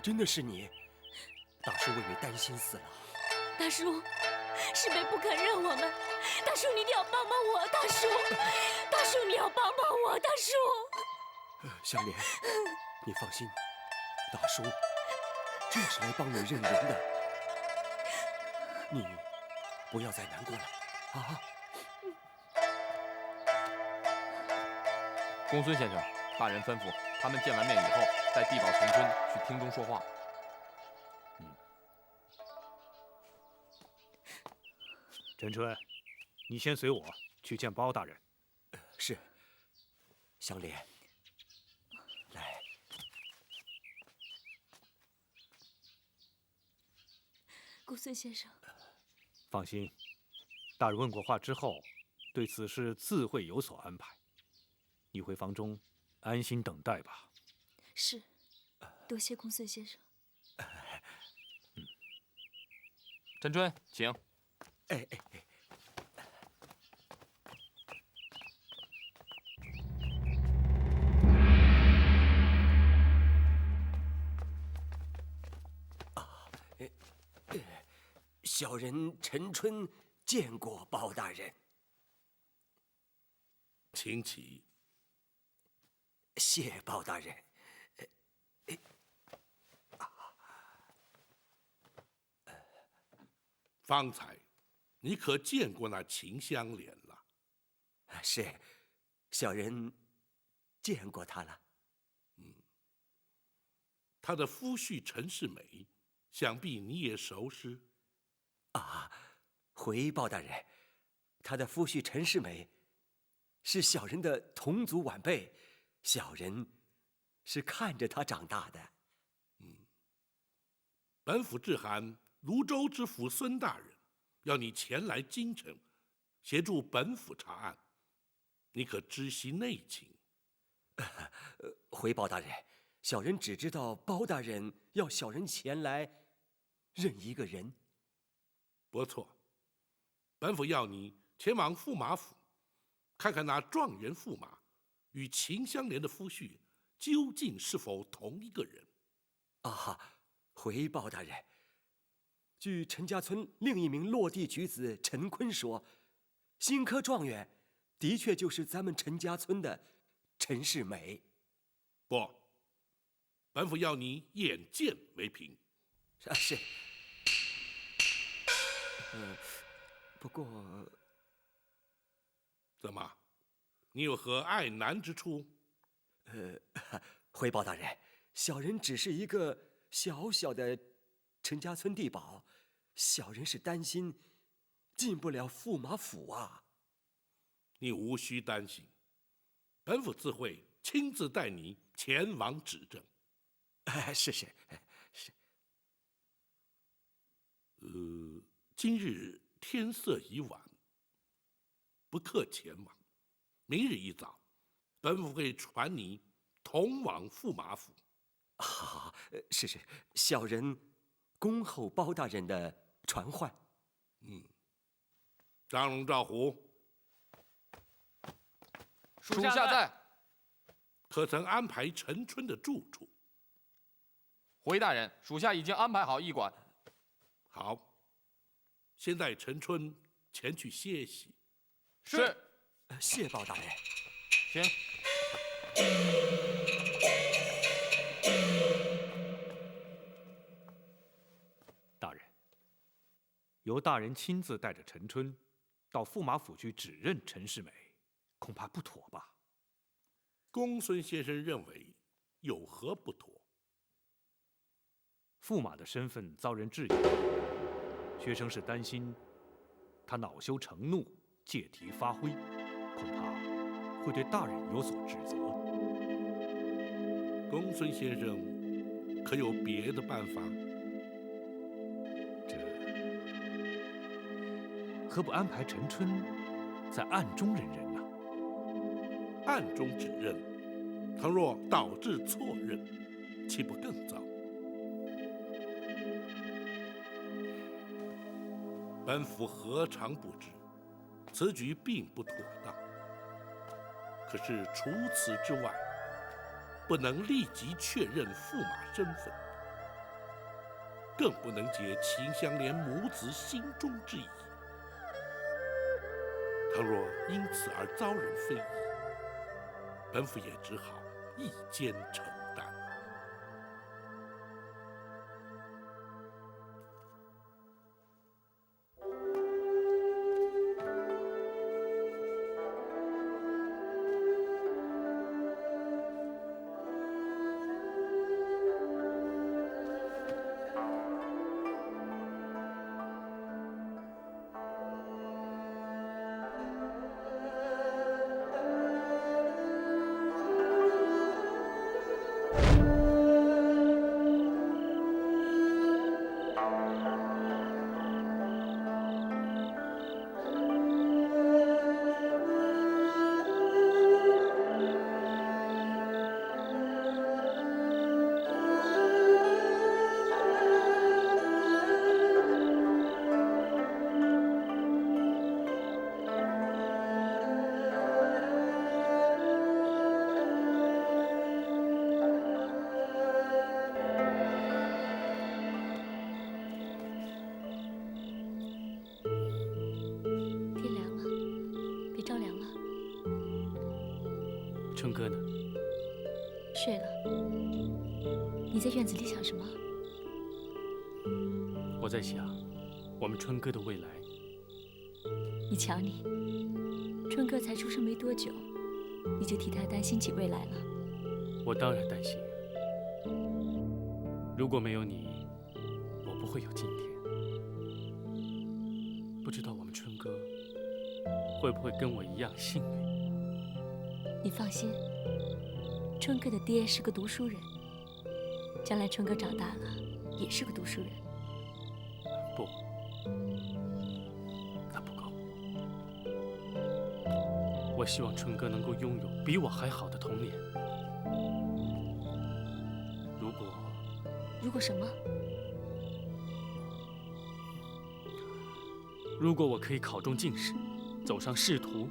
真的是你，大叔为你担心死了。大叔，师妹不肯认我们，大叔你一定要帮帮我，大叔，大叔你要帮帮我，大叔。香莲，你放心，大叔就是来帮你认人的，你不要再难过了啊！公孙先生，大人吩咐他们见完面以后，带地保陈春去厅中说话。陈春，你先随我去见包大人。是，香莲，来。公孙先生，放心，大人问过话之后，对此事自会有所安排。你回房中安心等待吧。是，多谢公孙先生。陈春，请。哎。小人陈春见过包大人，请起。谢包大人。方才你可见过那秦香莲了？是，小人见过他了。他的夫婿陈世美，想必你也熟识。回包大人，他的夫婿陈世美是小人的同族晚辈，小人是看着他长大的。本府致函泸州知府孙大人，要你前来京城，协助本府查案。你可知悉内情？回包大人，小人只知道包大人要小人前来认一个人。不错，本府要你前往驸马府，看看那状元驸马与秦香莲的夫婿究竟是否同一个人。回包大人，据陈家村另一名落地举子陈坤说，新科状元的确就是咱们陈家村的陈世美。不，本府要你眼见为凭。是。不过，怎么，你有何碍难之处？回包大人，小人只是一个小小的陈家村地保，小人是担心进不了驸马府啊。你无需担心，本府自会亲自带你前往指证。是。今日天色已晚，不克前往。明日一早，本府会传你同往驸马府。好，是，小人恭候包大人的传唤。张龙、赵虎，属下在。可曾安排陈春的住处？回大人，属下已经安排好驿馆。好，先带陈春前去歇息。是。谢包大人。请。大人，由大人亲自带着陈春到驸马府去指认陈世美，恐怕不妥吧？公孙先生认为有何不妥？驸马的身份遭人质疑，学生是担心他恼羞成怒，借题发挥，恐怕会对大人有所指责。公孙先生可有别的办法？这何不安排陈春在暗中认人呢？暗中指认，倘若导致错认，岂不更糟？本府何尝不知，此举并不妥当。可是除此之外，不能立即确认驸马身份，更不能解秦香莲母子心中之疑。倘若因此而遭人非议，本府也只好一肩承担。天凉了，别着凉了。春哥呢？睡了。你在院子里想什么？我在想，我们春哥的未来。你瞧你，春哥才出生没多久，你就替他担心起未来了。我当然担心。如果没有你，我不会有今天。不知道我们春哥会不会跟我一样幸运？你放心，春哥的爹是个读书人，将来春哥长大了也是个读书人。不，那不够。我希望春哥能够拥有比我还好的童年。如果什么？如果我可以考中进士，走上仕途，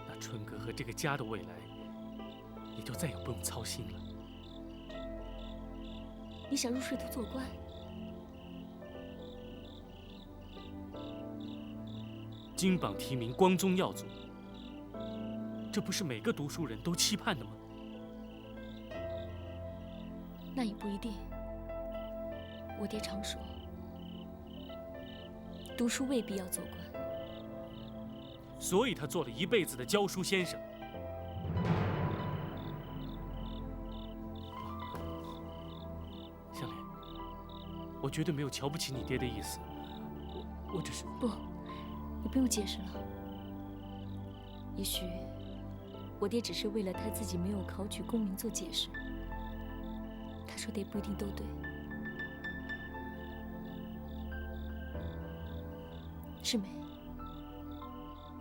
那春哥和这个家的未来也就再也不用操心了。你想入仕途做官？金榜题名，光宗耀祖，这不是每个读书人都期盼的吗？那也不一定。我爹常说，读书未必要做官。所以他做了一辈子的教书先生。香莲，我绝对没有瞧不起你爹的意思，我只是……不，你不用解释了。也许我爹只是为了他自己没有考取功名做解释。他说的也不一定都对。世美，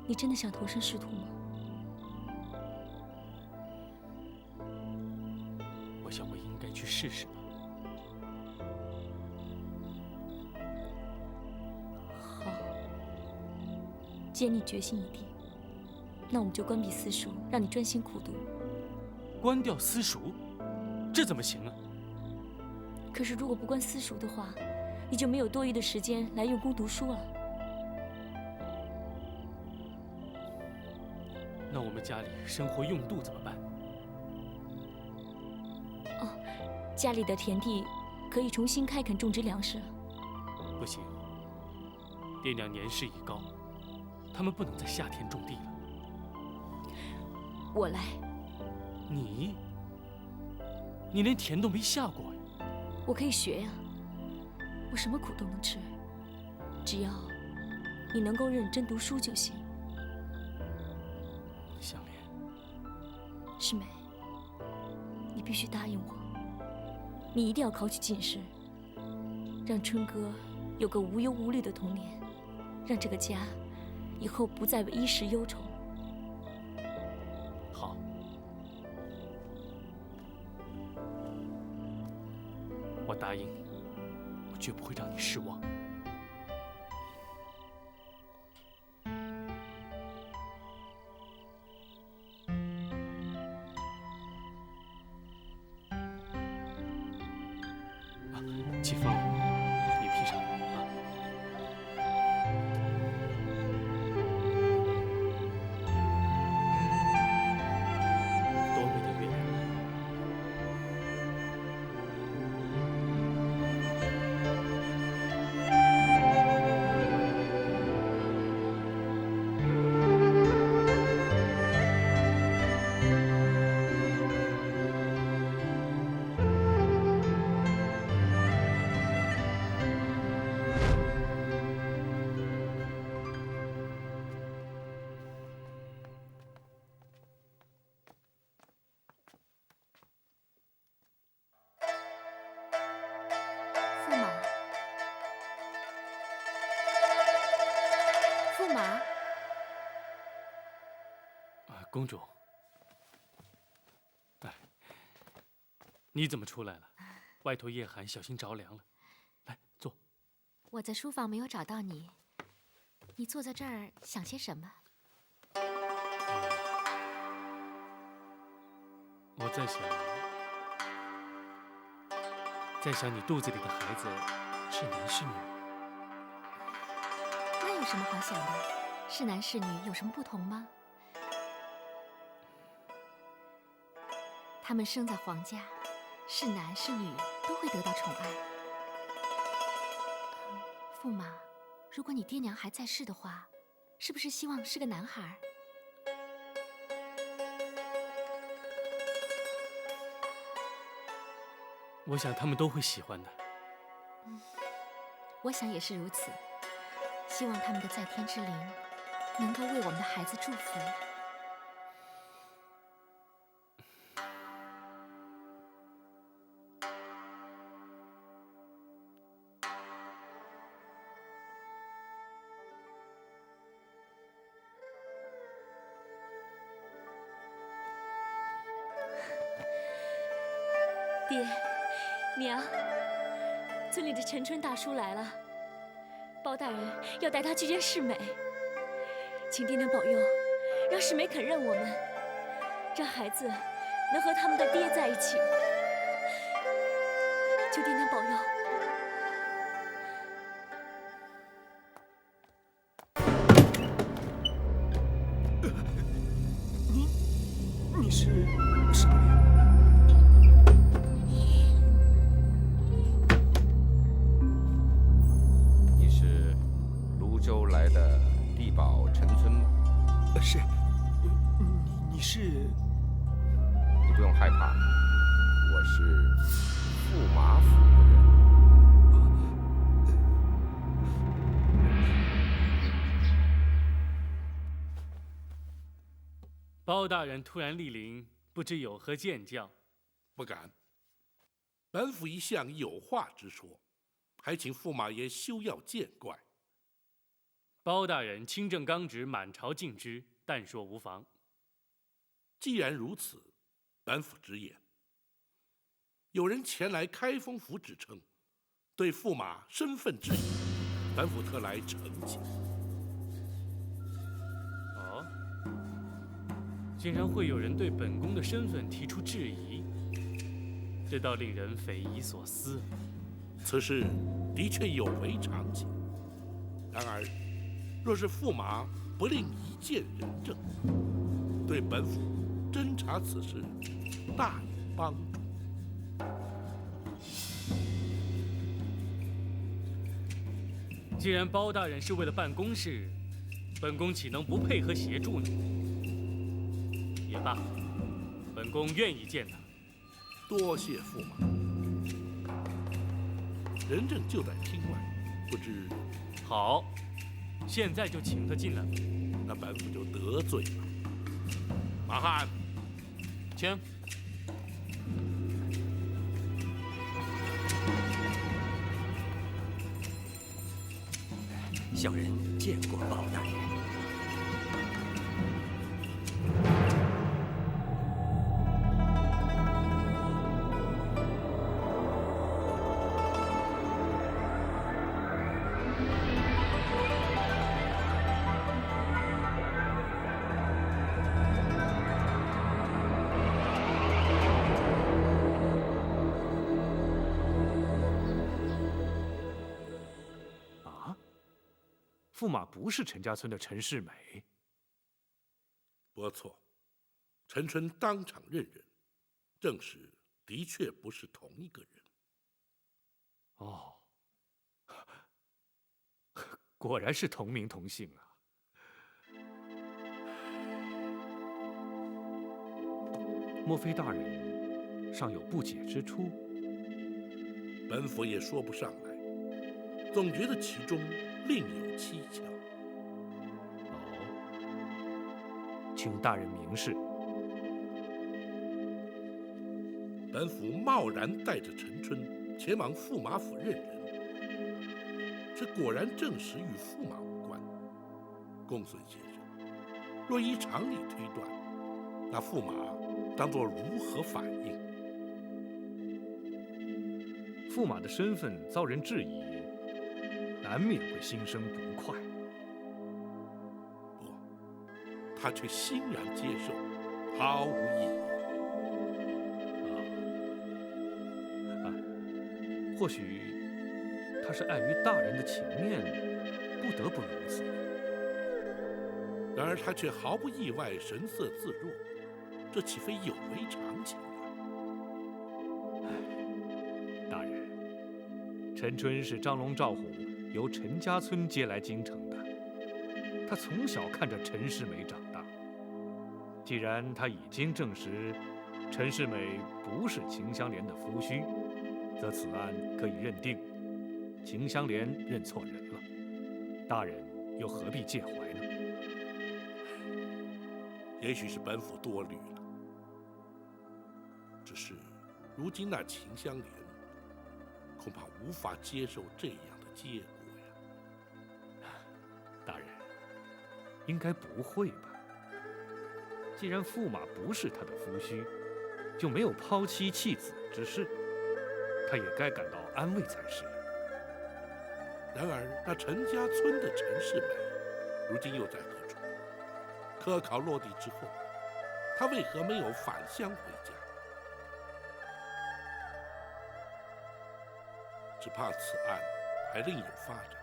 你真的想投身仕途吗？我想我应该去试试吧。好，既然你决心已定，那我们就关闭私塾，让你专心苦读。关掉私塾，这怎么行啊？可是如果不关私塾的话，你就没有多余的时间来用功读书了。那我们家里生活用度怎么办？哦，家里的田地可以重新开垦种植粮食。不行，爹娘年事已高，他们不能在夏天种地了。我来。你连田都没下过呀？我可以学呀，我什么苦都能吃，只要你能够认真读书就行。香莲，世美，你必须答应我，你一定要考取进士，让春哥有个无忧无虑的童年，让这个家以后不再为衣食忧愁。好。我答应，我绝不会让你失望。季风，你披上来啊。多美的月亮！驸马，驸马，啊，公主，哎，你怎么出来了？外头夜寒，小心着凉了。来，坐。我在书房没有找到你，你坐在这儿想些什么？我在想你肚子里的孩子是男是女？那有什么好想的？是男是女有什么不同吗？他们生在皇家，是男是女都会得到宠爱。驸马，如果你爹娘还在世的话，是不是希望是个男孩？我想他们都会喜欢的。我想也是如此。希望他们的在天之灵能够为我们的孩子祝福。爹，娘，村里的陈春大叔来了，包大人要带他去见世美，请爹娘保佑，让世美肯认我们，让孩子能和他们的爹在一起，求爹娘保佑。你是什么人？你是泸州来的地保陈村吗？是，你是？你不用害怕，我是驸马府的人。包大人突然莅临，不知有何见教？不敢。本府一向有话直说，还请驸马爷休要见怪。包大人清正刚直，满朝敬之，但说无妨。既然如此，本府直言，有人前来开封府指称，对驸马身份质疑，本府特来澄清。哦，竟然会有人对本宫的身份提出质疑，这倒令人匪夷所思。此事的确有违常情，然而，若是驸马不另一见人证，对本府侦查此事大有帮助。既然包大人是为了办公事，本宫岂能不配合协助呢？也罢，本宫愿意见他。多谢驸马，人证就在厅外，不知好，现在就请他进来。那本府就得罪了。马汉，请。小人见过包大人。驸马不是陈家村的陈世美。不错，陈春当场认人，证实的确不是同一个人。哦，果然是同名同姓啊！莫非大人尚有不解之处？本府也说不上来，总觉得其中另有蹊跷。哦，请大人明示。本府贸然带着陈春前往驸马府认人，这果然证实与驸马无关。公孙先生，若依常理推断，那驸马当作如何反应？驸马的身份遭人质疑，难免会心生不快。不，他却欣然接受，毫无异议。或许他是碍于大人的情面，不得不如此。然而他却毫不意外，神色自若，这岂非有违常情啊？大人，陈春是张龙赵虎由陈家村接来京城的，他从小看着陈世美长大。既然他已经证实陈世美不是秦香莲的夫婿，则此案可以认定秦香莲认错人了，大人又何必介怀呢？也许是本府多虑了，只是如今那秦香莲恐怕无法接受这样的结果呀。大人，应该不会吧？既然驸马不是他的夫婿，就没有抛妻弃子之事，他也该感到安慰才是。然而那陈家村的陈世美，如今又在何处？科考落地之后，他为何没有返乡回家？只怕此案还另有发展，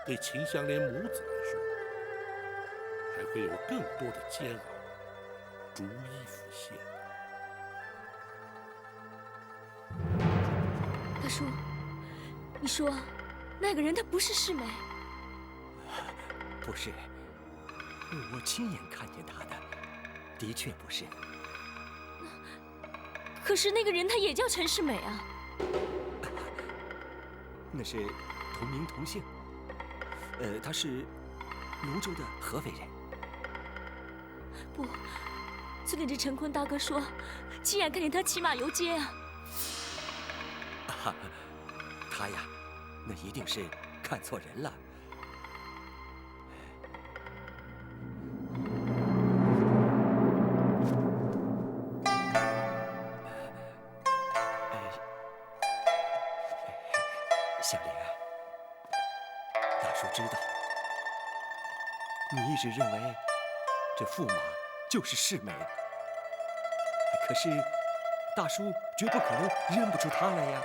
对秦香莲母子来说，还会有更多的煎熬逐一浮现。大叔，你说那个人他不是世美？不是，我亲眼看见他的，的确不是。可是那个人他也叫陈世美啊。那是同名同姓，他是泸州的合肥人。不，村里的陈坤大哥说，亲眼看见他骑马游街啊。他呀，那一定是看错人了。香莲，大叔知道，你一直认为这驸马就是世美，可是大叔绝不可能认不出他来呀。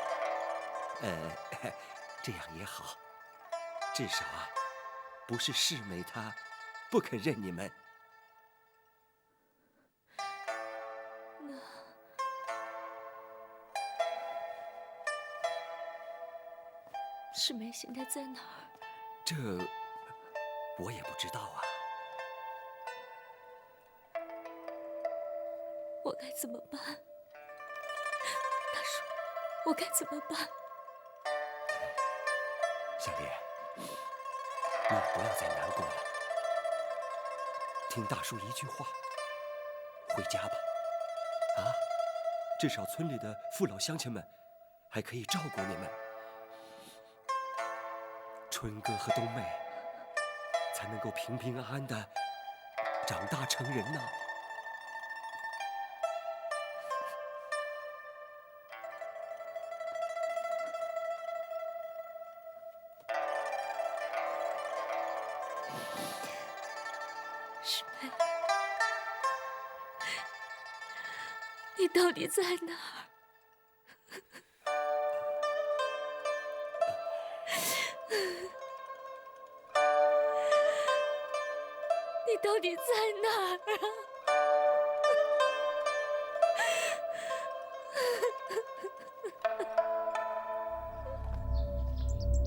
这样也好，至少啊，不是世美她不肯认你们。世美现在在哪儿？这我也不知道啊。我该怎么办？大叔，我该怎么办？香莲，你不要再难过了。听大叔一句话，回家吧。啊，至少村里的父老乡亲们还可以照顾你们。春哥和冬妹才能够平平安安的长大成人呢。世美，你到底在哪儿？到底在哪儿啊？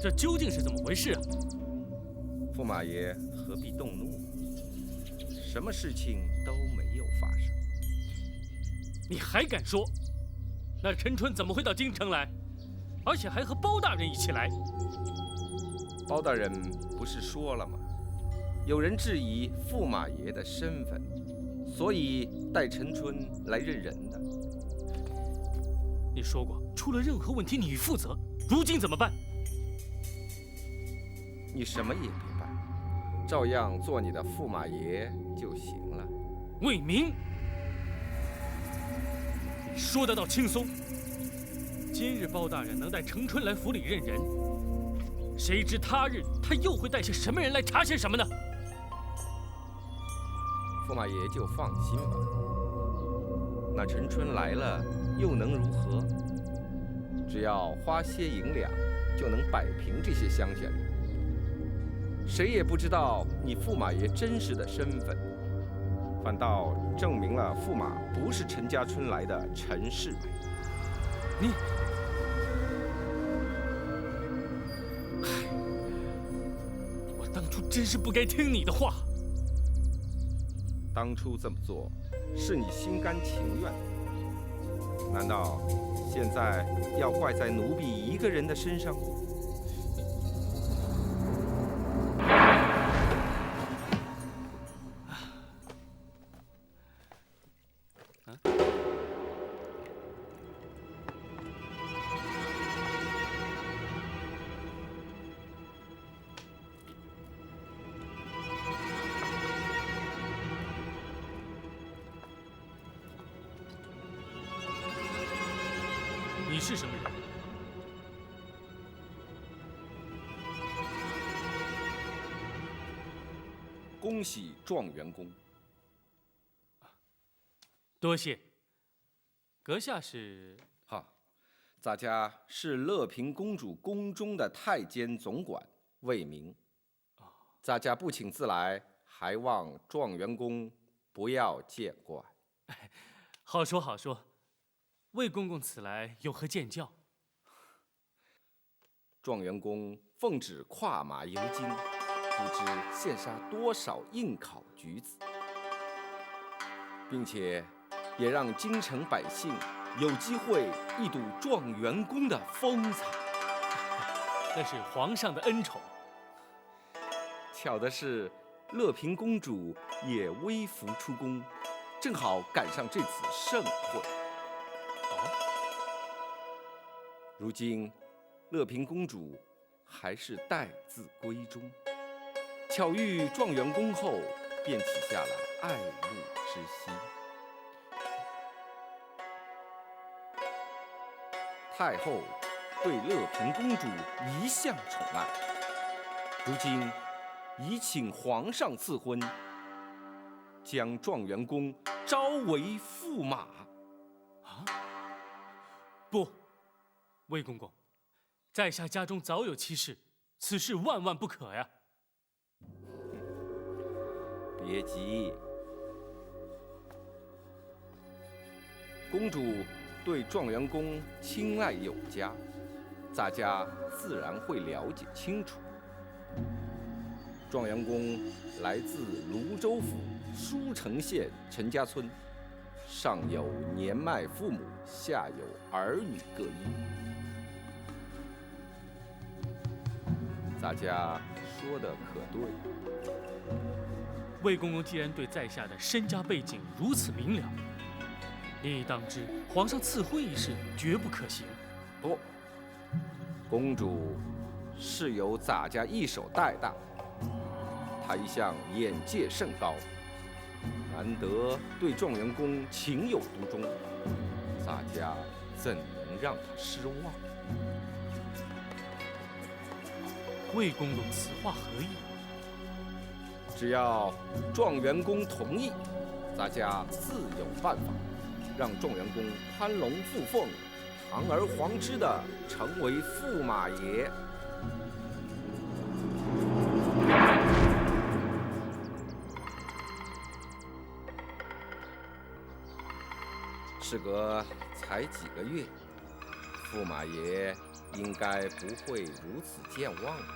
这究竟是怎么回事啊？驸马爷何必动怒？什么事情都没有发生。你还敢说？那陈春怎么会到京城来？而且还和包大人一起来？包大人不是说了吗？有人质疑驸马爷的身份，所以带陈春来认人的。你说过，出了任何问题你负责。如今怎么办？你什么也别办，照样做你的驸马爷就行了。魏明，你说得倒轻松。今日包大人能带程春来府里认人，谁知他日他又会带些什么人来查些什么呢？驸马爷就放心吧。那陈春来了又能如何？只要花些银两，就能摆平这些乡下人。谁也不知道你驸马爷真实的身份，反倒证明了驸马不是陈家村来的陈世美。你，我当初真是不该听你的话。当初这么做，是你心甘情愿的。难道现在要怪在奴婢一个人的身上？你是什么人？恭喜状元公。多谢。阁下是？哈，咱家是乐平公主宫中的太监总管魏明。咱家不请自来，还望状元公不要见怪。好说好说。魏公公此来有何见教？状元公奉旨跨马游京，不知羡杀多少应考举子，并且也让京城百姓有机会一睹状元公的风采。那是皇上的恩宠。巧的是，乐平公主也微服出宫，正好赶上这次盛会。如今，乐平公主还是待字闺中，巧遇状元公后，便起下了爱慕之心。太后对乐平公主一向宠爱，如今已请皇上赐婚，将状元公招为驸马。啊？不。魏公公，在下家中早有妻室，此事万万不可呀！别急，公主对状元公青睐有加，咱家自然会了解清楚。状元公来自泸州府舒城县陈家村，上有年迈父母，下有儿女各一。大家说的可对。魏公公既然对在下的身家背景如此明了，你亦当知皇上赐婚一事绝不可行。不，公主是由咱家一手带大，她一向眼界甚高，难得对状元公情有独钟，咱家怎能让她失望？魏公公此话何意？只要状元公同意，咱家自有办法，让状元公攀龙附凤，堂而皇之的成为驸马爷。事隔才几个月，驸马爷应该不会如此健忘了。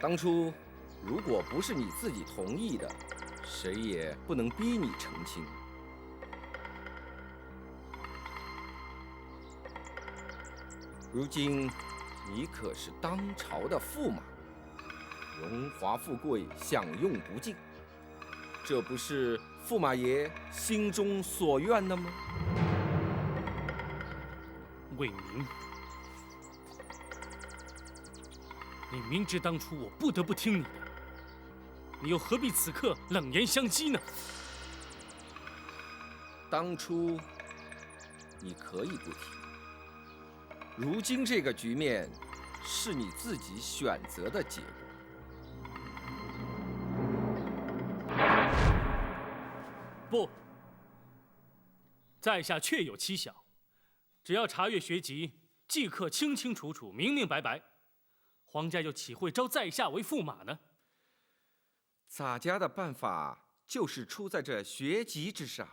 当初如果不是你自己同意的，谁也不能逼你成亲。如今你可是当朝的驸马，荣华富贵享用不尽，这不是驸马爷心中所愿的吗？魏明，你明知当初我不得不听你的，你又何必此刻冷言相讥呢？当初你可以不听，如今这个局面是你自己选择的结果。不，在下确有蹊跷，只要查阅学籍，即刻清清楚楚、明明白白。皇家又岂会招在下为驸马呢？洒家的办法就是出在这学籍之上。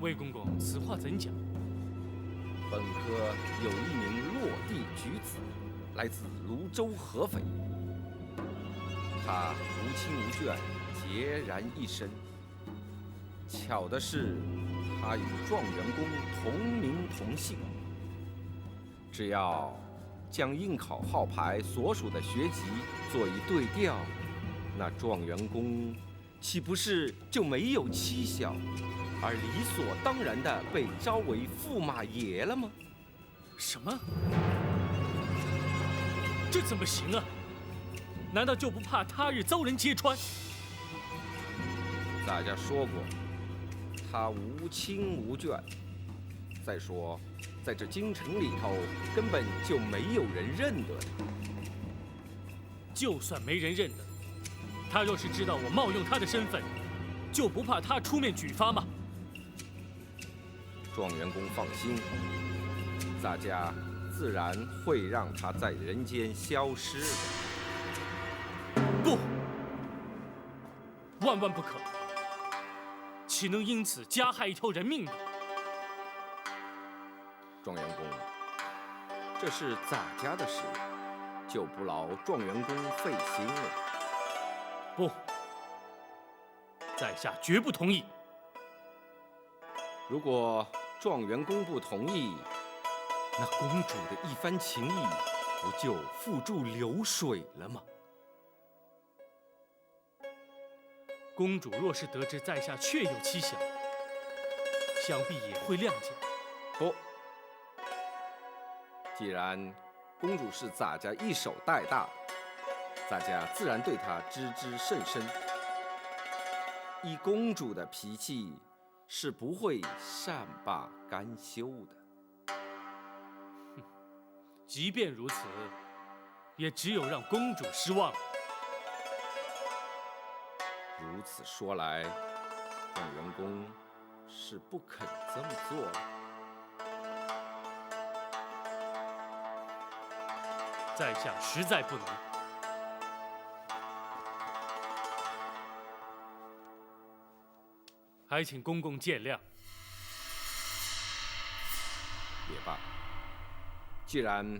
魏公公，此话怎讲？本科有一名落地举子，来自泸州合肥。他无亲无眷，孑然一身。巧的是，他与状元公同名同姓。只要将应考号牌所属的学籍做一对调，那状元公岂不是就没有蹊跷，而理所当然地被招为驸马爷了吗？什么？这怎么行啊？难道就不怕他日遭人揭穿？大家说过，他无亲无眷。再说，在这京城里头，根本就没有人认得他。就算没人认得，他若是知道我冒用他的身份，就不怕他出面举发吗？状元公放心，大家自然会让他在人间消失的。不，万万不可！岂能因此加害一条人命呢？状元公，这是咱家的事，就不劳状元公费心了。不，在下绝不同意。如果状元公不同意，那公主的一番情谊不就付诸流水了吗？公主若是得知在下确有蹊跷，想必也会谅解。不，既然公主是咱家一手带大的，咱家自然对她知之甚深。以公主的脾气，是不会善罢甘休的。即便如此，也只有让公主失望了。如此说来，状元公是不肯这么做了。在下实在不能。还请公公见谅。也罢，既然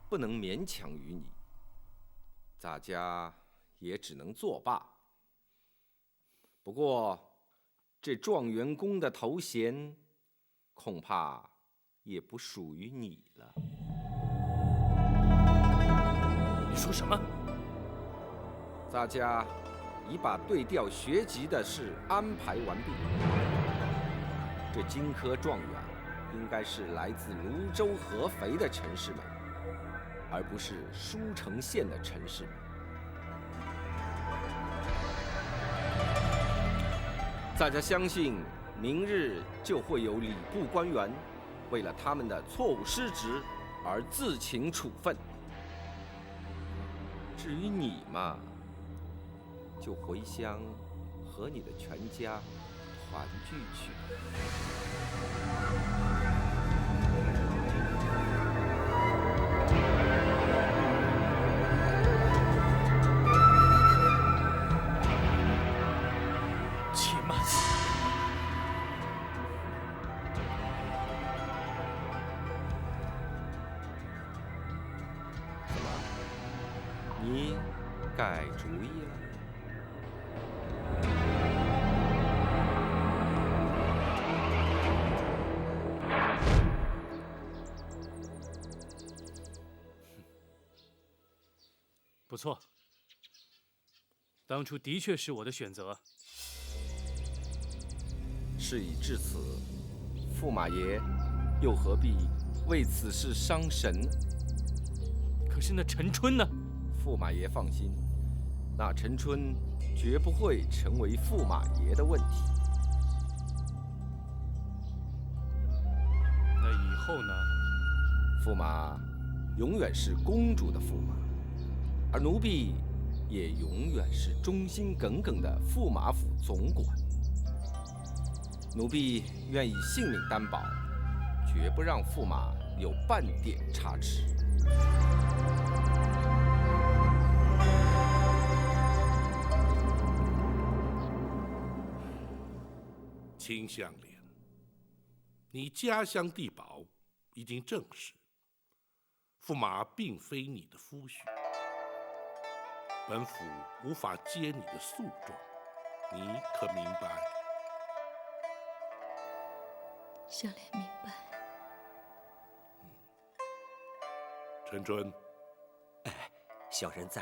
不能勉强于你，咱家也只能作罢。不过，这状元公的头衔，恐怕也不属于你了。你说什么？咱家已把对调学籍的事安排完毕。这荆轲状元应该是来自泸州合肥的陈世美，而不是舒城县的陈世美。大家相信，明日就会有礼部官员为了他们的错误失职而自请处分。至于你嘛，就回乡和你的全家团聚去。且慢。怎么？你改主意了？不错，当初的确是我的选择。事已至此，驸马爷又何必为此事伤神呢？可是那陈春呢？驸马爷放心，那陈春绝不会成为驸马爷的问题。那以后呢？驸马永远是公主的驸马，而奴婢也永远是忠心耿耿的驸马府总管。奴婢愿以性命担保，绝不让驸马有半点差池。秦香莲，你家乡地保已经证实，驸马并非你的夫婿，本府无法接你的诉状，你可明白？香莲明白。陈春，小人在。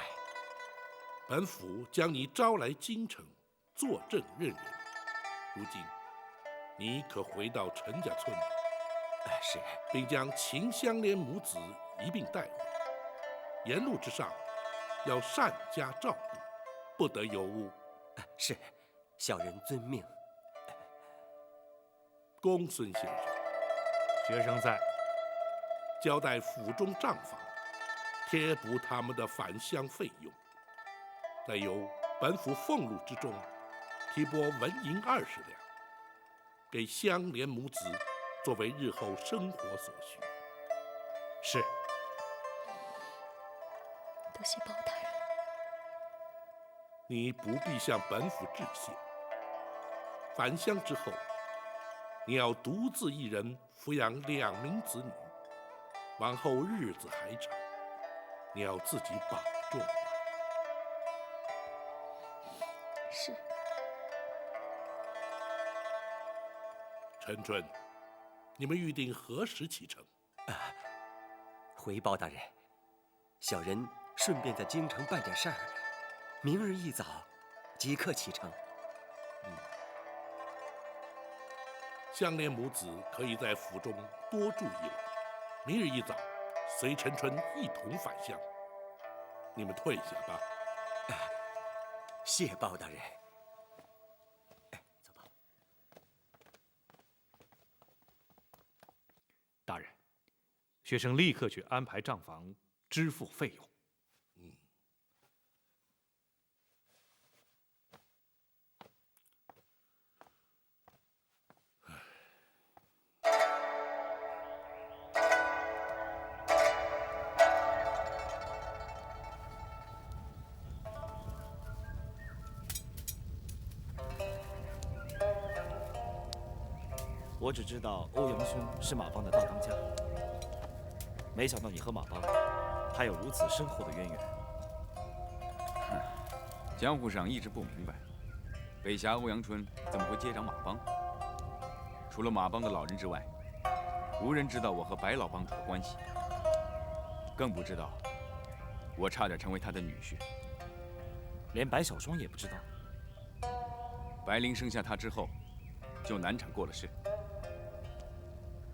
本府将你招来京城，坐镇任人。如今，你可回到陈家村，是，并将秦香莲母子一并带回。沿路之上，要善加照顾，不得有误。是，小人遵命。公孙先生，学生在。交代府中账房，贴补他们的返乡费用，再由本府俸禄之中提拨纹银20两，给香莲母子作为日后生活所需。是。多谢包大人。你不必向本府致谢。返乡之后，你要独自一人抚养2名子女，往后日子还长，你要自己保重啊。是。陈春，你们预定何时启程？回包大人，小人顺便在京城办点事儿，明日一早即刻启程。香莲母子可以在府中多住一晚，明日一早随陈春一同返乡。你们退下吧。谢包大人。走吧。大人，学生立刻去安排账房，支付费用。我只知道欧阳兄是马帮的大当家，没想到你和马帮还有如此深厚的渊源。江湖上一直不明白，北侠欧阳春怎么会接掌马帮？除了马帮的老人之外，无人知道我和白老帮主的关系，更不知道我差点成为他的女婿。连白小双也不知道。白灵生下他之后，就难产过了世。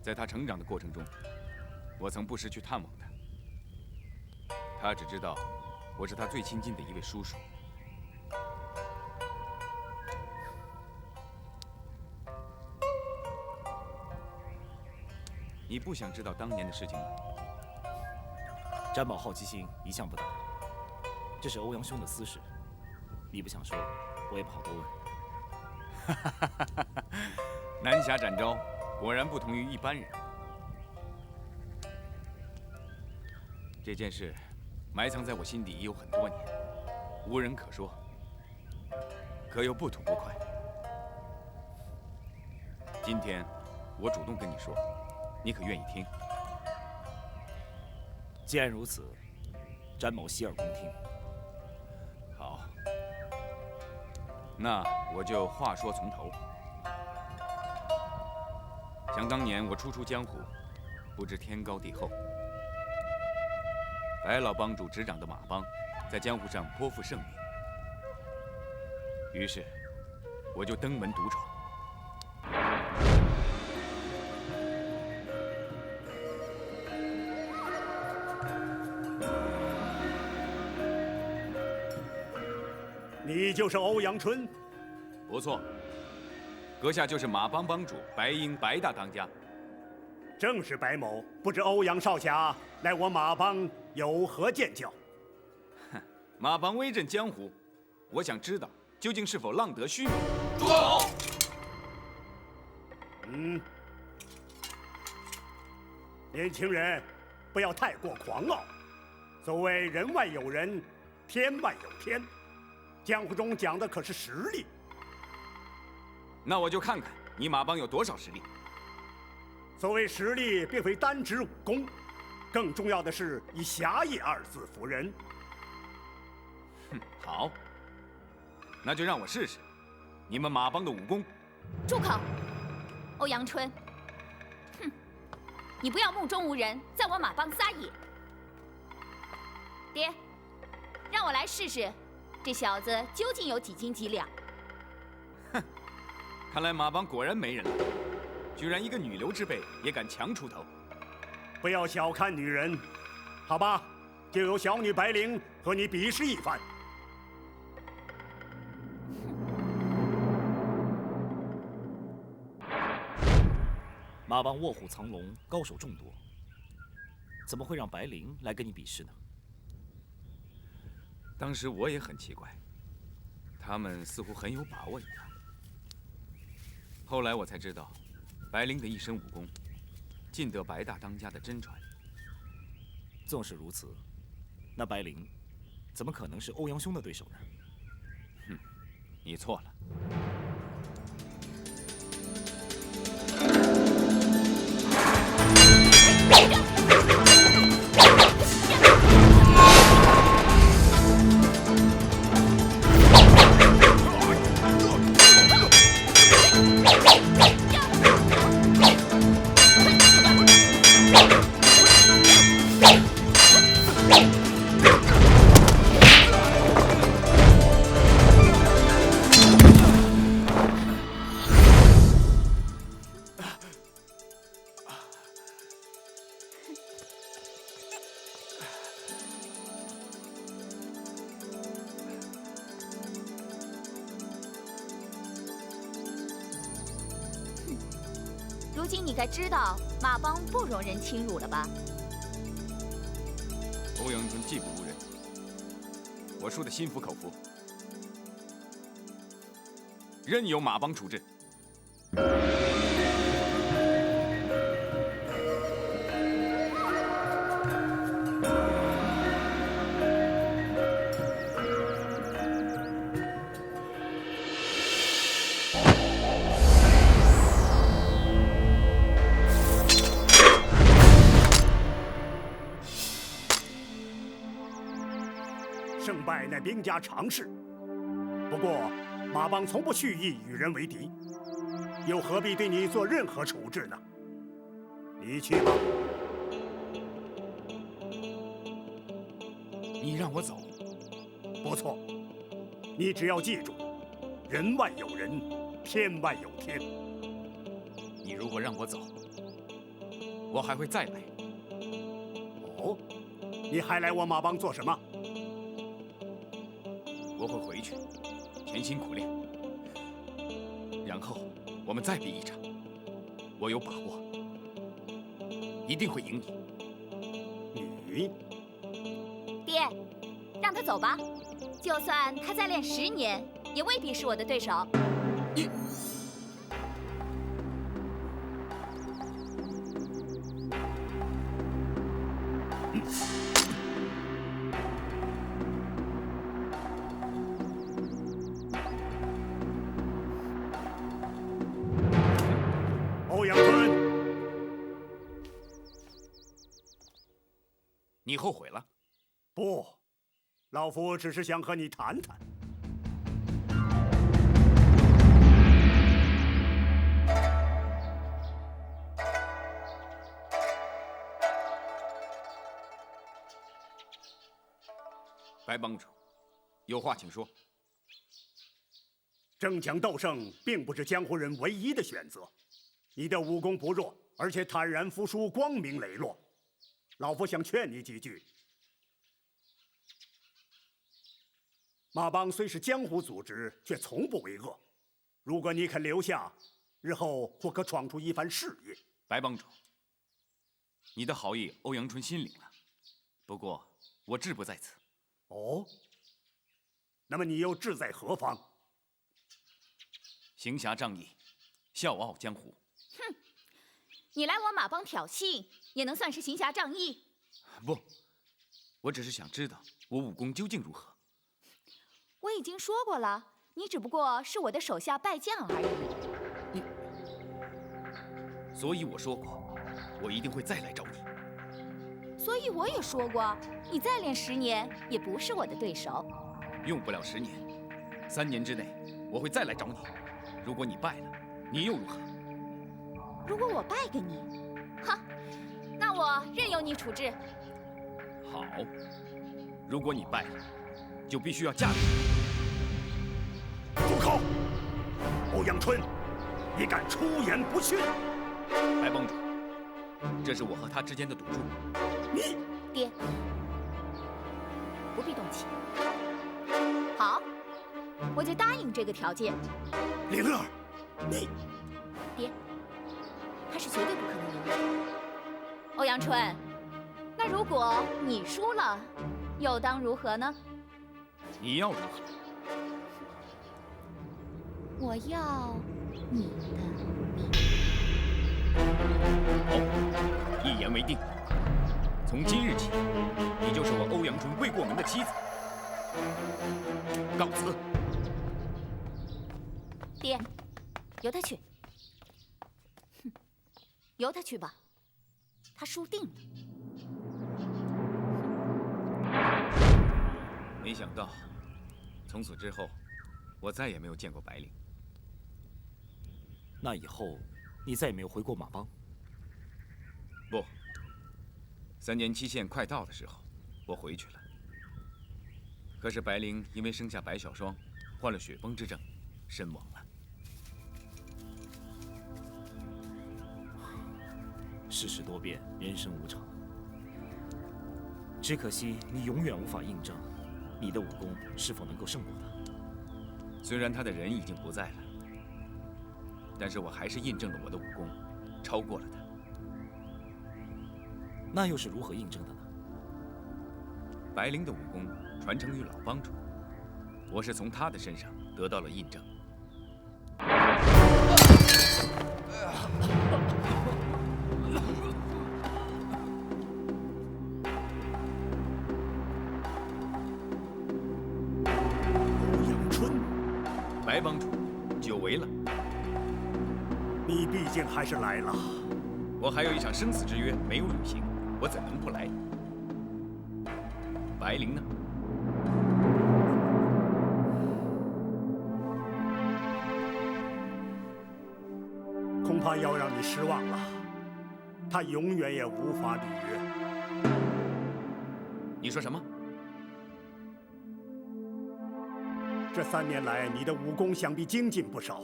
在他成长的过程中，我曾不时去探望他。他只知道我是他最亲近的一位叔叔。你不想知道当年的事情吗？詹宝好奇心一向不大，这是欧阳兄的私事，你不想说，我也不好多问。南侠展昭果然不同于一般人。这件事埋藏在我心底已有很多年，无人可说，可又不吐不快。今天我主动跟你说，你可愿意听？既然如此，詹某洗耳恭听。好，那我就话说从头。想当年我初出江湖，不知天高地厚，白老帮主执掌的马帮，在江湖上颇负盛名。于是，我就登门独闯。你就是欧阳春？不错，阁下就是马帮帮主白鹰白大当家。正是白某，不知欧阳少侠来我马帮有何见教？哼，马帮威震江湖，我想知道究竟是否浪得虚名。住口！年轻人，不要太过狂傲。所谓人外有人，天外有天，江湖中讲的可是实力。那我就看看你马帮有多少实力。所谓实力，并非单指武功，更重要的是以侠义二字服人。哼，好，那就让我试试你们马帮的武功。住口！欧阳春，哼，你不要目中无人，在我马帮撒野。爹，让我来试试，这小子究竟有几斤几两？哼，看来马帮果然没人了，居然一个女流之辈也敢强出头。不要小看女人，好吧，就由小女白灵和你比试一番。马帮卧虎藏龙，高手众多，怎么会让白灵来跟你比试呢？当时我也很奇怪，他们似乎很有把握一样。后来我才知道，白灵的一身武功，尽得白大当家的真传。纵使如此，那白灵怎么可能是欧阳兄的对手呢？哼，你错了。如今你该知道马帮不容人侵辱了吧？欧阳春技不如人，我输得心服口服，任由马帮处置。胜败乃兵家常事，不过马帮从不蓄意与人为敌，又何必对你做任何处置呢？你去吧。你让我走？不错，你只要记住，人外有人，天外有天。你如果让我走，我还会再来。哦，你还来我马帮做什么？我会回去，潜心苦练，然后我们再比一场。我有把握，一定会赢你。爹，让他走吧，就算他再练10年，也未必是我的对手。你。你后悔了？不，老夫只是想和你谈谈。白帮主，有话请说。争强斗胜并不是江湖人唯一的选择。你的武功不弱，而且坦然服输，光明磊落。老夫想劝你几句。马帮虽是江湖组织，却从不为恶。如果你肯留下，日后或可闯出一番事业。白帮主，你的好意欧阳春心领了，不过我志不在此。哦，那么你又志在何方？行侠仗义，笑傲江湖。哼，你来我马帮挑衅，也能算是行侠仗义？不，我只是想知道我武功究竟如何。我已经说过了，你只不过是我的手下败将而已。所以我说过，我一定会再来找你。所以我也说过，你再练10年也不是我的对手。用不了10年，3年之内我会再来找你。如果你败了，你又如何？如果我败给你，哈，那我任由你处置。好，如果你败了，就必须要嫁给住口！欧阳春，你敢出言不逊！白帮主，这是我和他之间的赌注。你爹，不必动气。好，我就答应这个条件。灵儿，你爹，他是绝对不可能赢的。欧阳春，那如果你输了，又当如何呢？你要如何？我要你的命。好，一言为定。从今日起，你就是我欧阳春未过门的妻子。告辞。爹，由他去。哼，由他去吧，他输定了。没想到，从此之后，我再也没有见过白灵。那以后，你再也没有回过马帮？不，3年期限快到的时候，我回去了。可是白灵因为生下白小霜，患了血崩之症，身亡了。世事多变，人生无常。只可惜你永远无法印证你的武功是否能够胜过他。虽然他的人已经不在了，但是我还是印证了我的武功超过了他。那又是如何印证的呢？白灵的武功传承于老帮主，我是从他的身上得到了印证。欧阳春，白帮主，久违了。你毕竟还是来了。我还有一场生死之约没有履行，我怎能不来？白灵呢？恐怕要让你失望了，他永远也无法履约。你说什么？这3年来，你的武功想必精进不少，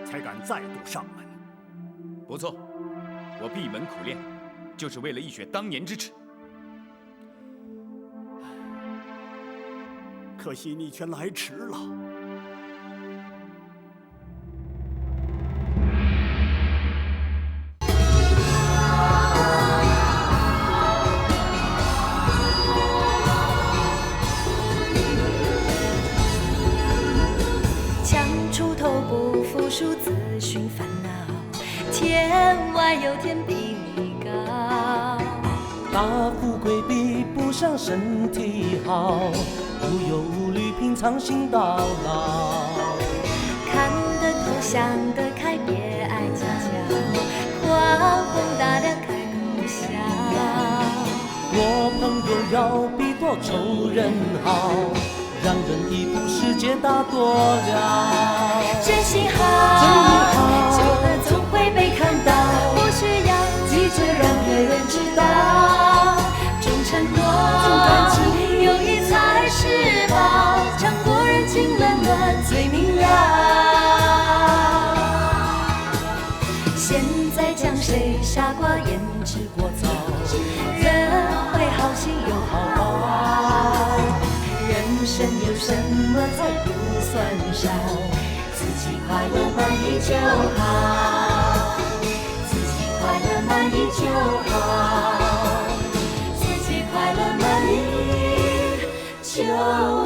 才敢再度上门。不错，我闭门苦练，就是为了一雪当年之耻。可惜你却来迟了。强出头不服输，自寻烦恼。天外有天比你高，大富贵比不上身体好，无忧无虑品尝心到老。看得透想得开，别爱计较，狂风大量开口笑。我要比多愁人好，让人一步世界大多了。真心好，久了总会被看到，不需要急着让别人知道。重承诺，重感情，友谊才是宝，尝过人情冷暖最明了。现在将谁傻瓜胭脂过早，人会好心有好报。人生有什么才不算少，自己快乐满意就好，自己快乐满意就好，自己快乐满意就好。